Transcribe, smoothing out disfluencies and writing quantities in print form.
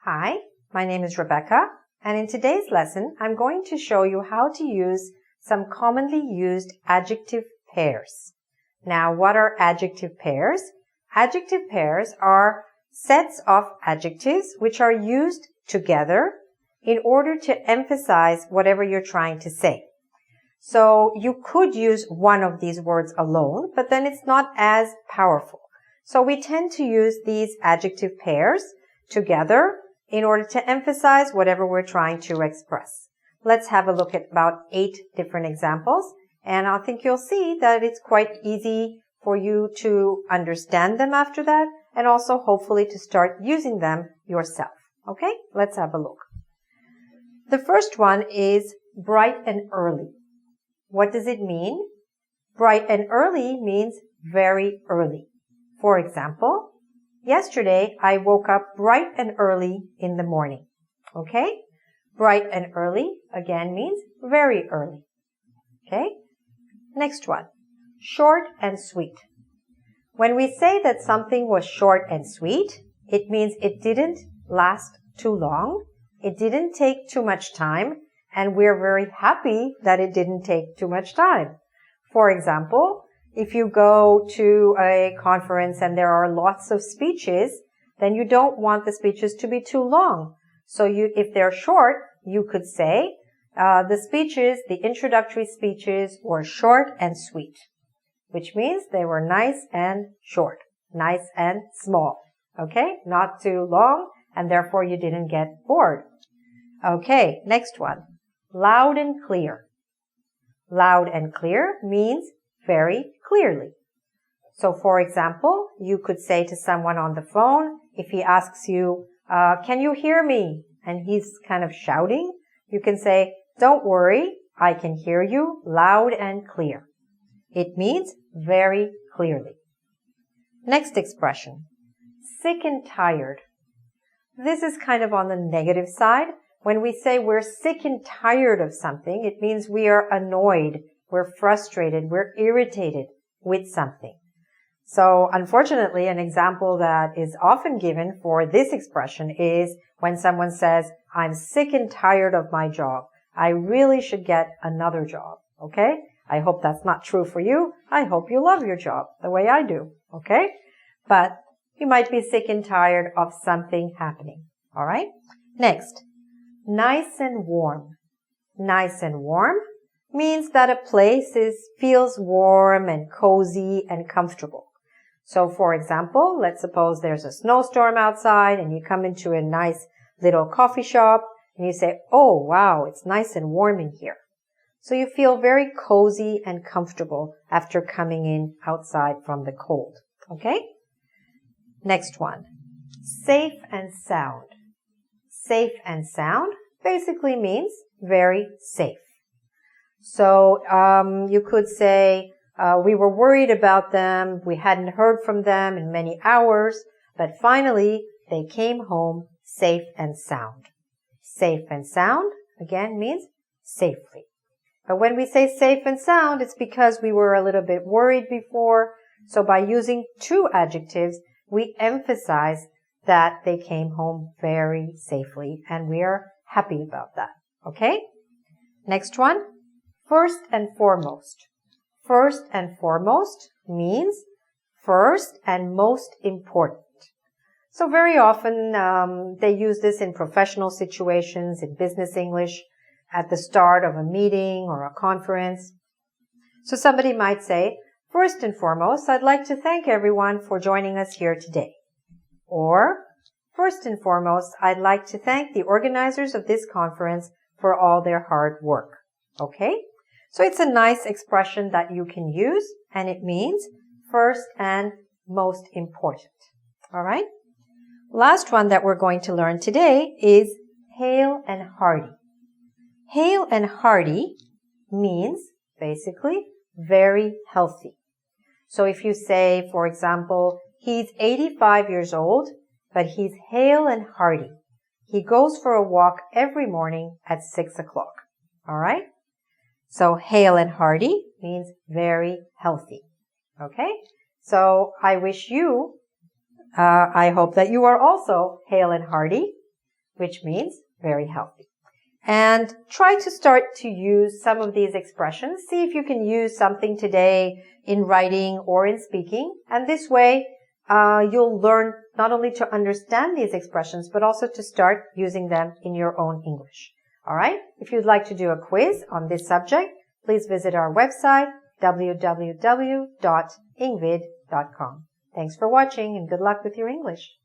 Hi, my name is Rebecca, and in today's lesson, I'm going to show you how to use some commonly used adjective pairs. Now, what are adjective pairs? Adjective pairs are sets of adjectives which are used together in order to emphasize whatever you're trying to say. So you could use one of these words alone, but then it's not as powerful. So we tend to use these adjective pairs together in order to emphasize whatever we're trying to express. Let's have a look at about 8 different examples, and I think you'll see that it's quite easy for you to understand them after that, and also hopefully to start using them yourself. Okay, let's have a look. The first one is bright and early. What does it mean? Bright and early means very early. For example, yesterday I woke up bright and early in the morning. Okay? Bright and early again means very early. Okay? Next one. Short and sweet. When we say that something was short and sweet, it means it didn't last too long, it didn't take too much time, and we're very happy that it didn't take too much time. For example, if you go to a conference and there are lots of speeches, then you don't want the speeches to be too long. So if they're short, you could say, the introductory speeches were short and sweet, which means they were nice and short, nice and small. Okay? Not too long, and therefore you didn't get bored. Okay, next one. Loud and clear. Loud and clear means very clearly. So for example, you could say to someone on the phone, if he asks you, can you hear me? And he's kind of shouting, you can say, don't worry, I can hear you loud and clear. It means very clearly. Next expression, sick and tired. This is kind of on the negative side. When we say we're sick and tired of something, it means we are annoyed, we're frustrated, we're irritated with something. So unfortunately, an example that is often given for this expression is when someone says, I'm sick and tired of my job. I really should get another job. Okay? I hope that's not true for you. I hope you love your job the way I do. Okay? But you might be sick and tired of something happening. All right? Next. Nice and warm. Nice and warm means that a place feels warm and cozy and comfortable. So for example, let's suppose there's a snowstorm outside and you come into a nice little coffee shop and you say, oh wow, it's nice and warm in here. So you feel very cozy and comfortable after coming in outside from the cold. Okay? Next one. Safe and sound. Safe and sound basically means very safe. So you could say, we were worried about them, we hadn't heard from them in many hours, but finally they came home safe and sound. Safe and sound, again, means safely. But when we say safe and sound, it's because we were a little bit worried before. So by using 2 adjectives, we emphasize that they came home very safely, and we are happy about that. Okay? Next one. First and foremost. First and foremost means first and most important. So very often they use this in professional situations, in business English, at the start of a meeting or a conference. So somebody might say, first and foremost, I'd like to thank everyone for joining us here today. Or, first and foremost, I'd like to thank the organizers of this conference for all their hard work. Okay? So it's a nice expression that you can use, and it means first and most important. All right? Last one that we're going to learn today is hale and hearty. Hale and hearty means basically very healthy. So if you say, for example, he's 85 years old, but he's hale and hearty. He goes for a walk every morning at 6 o'clock. All right? So hale and hearty means very healthy. Okay? So I wish you, I hope that you are also hale and hearty. which means very healthy. And try to start to use some of these expressions. See if you can use something today in writing or in speaking. And this way, you'll learn not only to understand these expressions, but also to start using them in your own English. All right? If you'd like to do a quiz on this subject, please visit our website, www.engvid.com. Thanks for watching and good luck with your English.